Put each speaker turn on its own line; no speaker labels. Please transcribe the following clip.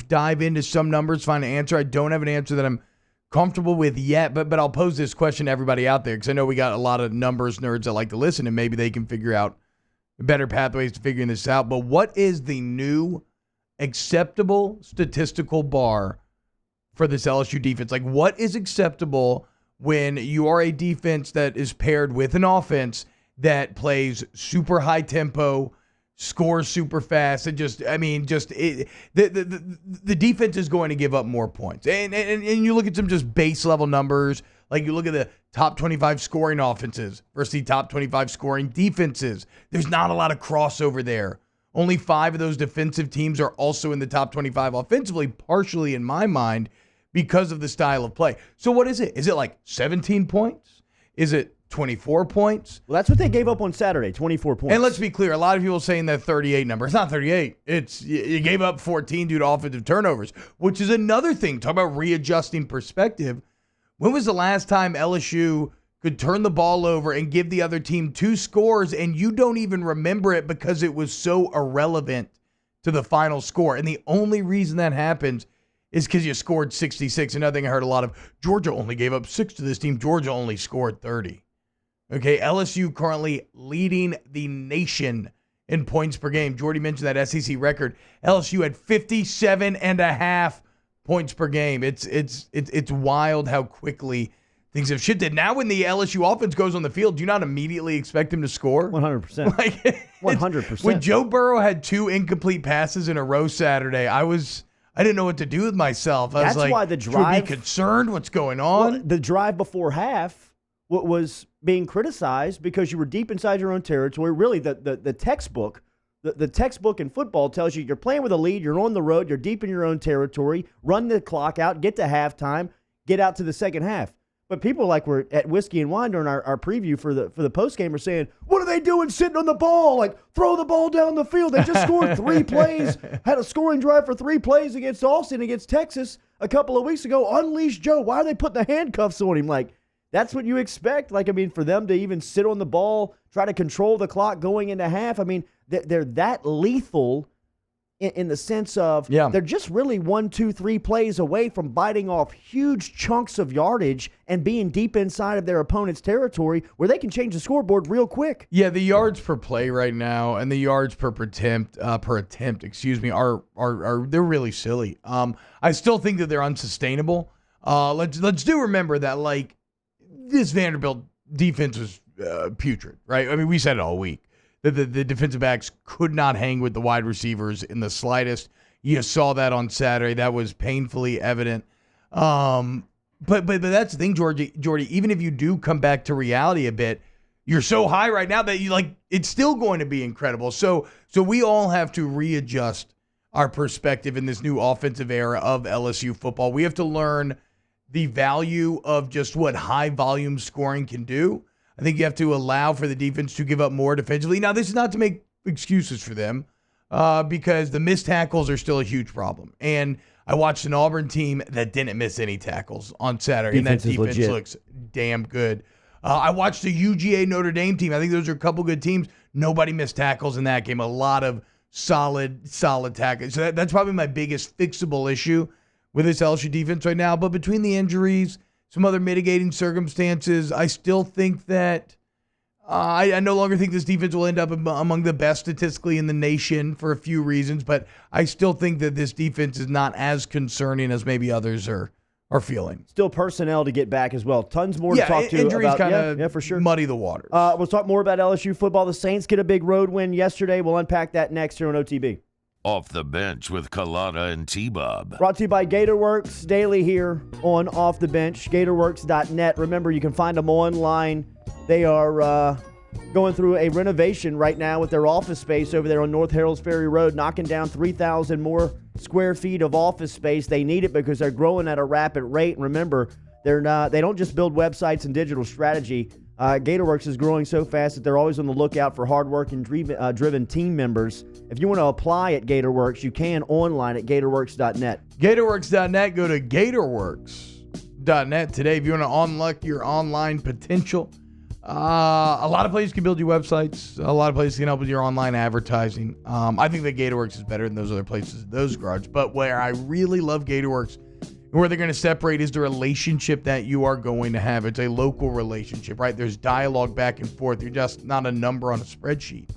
dive into some numbers, find an answer. I don't have an answer that I'm comfortable with yet, but I'll pose this question to everybody out there because I know we got a lot of numbers nerds that like to listen, and maybe they can figure out better pathways to figuring this out. But what is the new acceptable statistical bar for this LSU defense? Like, what is acceptable when you are a defense that is paired with an offense that plays super high tempo, scores super fast, and the defense is going to give up more points. And you look at some just base level numbers, like you look at the top 25 scoring offenses versus the top 25 scoring defenses. There's not a lot of crossover there. Only 5 of those defensive teams are also in the top 25 offensively, partially in my mind, because of the style of play. So what is it? Is it like 17 points? Is it 24 points?
Well, that's what they gave up on Saturday, 24 points.
And let's be clear, a lot of people saying that 38 number. It's not 38. It's you gave up 14 due to offensive turnovers, which is another thing. Talk about readjusting perspective. When was the last time LSU could turn the ball over and give the other team 2 scores and you don't even remember it because it was so irrelevant to the final score? And the only reason that happens is because you scored 66. Another thing I heard a lot of, Georgia only gave up 6 to this team. Georgia only scored 30. Okay, LSU currently leading the nation in points per game. Jordy mentioned that SEC record. LSU had 57.5 points per game. It's wild how quickly things have shifted. Now when the LSU offense goes on the field, do you not immediately expect him to score?
100%.
Like
100%.
When Joe Burrow had 2 incomplete passes in a row Saturday, I didn't know what to do with myself. I was like,
why the drive,
should we be concerned? What's going on?
Well, the drive before half was being criticized because you were deep inside your own territory. Really, the textbook, the textbook in football tells you you're playing with a lead, you're on the road, you're deep in your own territory, run the clock out, get to halftime, get out to the second half. But people like we're at Whiskey and Wine during our preview for the postgame are saying, what are they doing sitting on the ball? Like, throw the ball down the field. They just scored 3 plays, had a scoring drive for 3 plays against Austin, against Texas a couple of weeks ago. Unleash Joe. Why are they putting the handcuffs on him? Like, that's what you expect? Like, I mean, for them to even sit on the ball, try to control the clock going into half. I mean, they're that lethal in the sense of they're just really 1, 2, 3 plays away from biting off huge chunks of yardage and being deep inside of their opponent's territory where they can change the scoreboard real quick.
Yeah, the yards per play right now and the yards per attempt, are they're really silly. I still think that they're unsustainable. Let's do remember that, like, this Vanderbilt defense was putrid, right? I mean, we said it all week. The defensive backs could not hang with the wide receivers in the slightest. You saw that on Saturday. That was painfully evident. But that's the thing, Jordy. Even if you do come back to reality a bit, you're so high right now that it's still going to be incredible. So we all have to readjust our perspective in this new offensive era of LSU football. We have to learn the value of just what high volume scoring can do. I think you have to allow for the defense to give up more defensively. Now, this is not to make excuses for them because the missed tackles are still a huge problem. And I watched an Auburn team that didn't miss any tackles on Saturday, and that defense looks damn good. I watched the UGA Notre Dame team. I think those are a couple good teams. Nobody missed tackles in that game. A lot of solid tackles. So that's probably my biggest fixable issue with this LSU defense right now. But between the injuries, some other mitigating circumstances, I still think that I no longer think this defense will end up among the best statistically in the nation for a few reasons, but I still think that this defense is not as concerning as maybe others are feeling.
Still personnel to get back as well. Tons more to talk to
injuries
about.
Kind of
for sure.
Muddy the waters.
We'll talk more about LSU football. The Saints get a big road win yesterday. We'll unpack that next here on OTB.
Off the Bench with Kalana and T-Bob.
Brought to you by GatorWorks daily here on Off the Bench, GatorWorks.net. Remember, you can find them online. They are going through a renovation right now with their office space over there on North Heralds Ferry Road, knocking down 3,000 more square feet of office space. They need it because they're growing at a rapid rate. And remember, they don't just build websites and digital strategy. GatorWorks is growing so fast that they're always on the lookout for hard-working, driven team members. If you want to apply at GatorWorks, you can online at GatorWorks.net.
GatorWorks.net. Go to GatorWorks.net today if you want to unlock your online potential. A lot of places can build you websites. A lot of places can help with your online advertising. I think that GatorWorks is better than those other places, those garages. But where I really love GatorWorks and where they're going to separate is the relationship that you are going to have. It's a local relationship, right? There's dialogue back and forth. You're just not a number on a spreadsheet.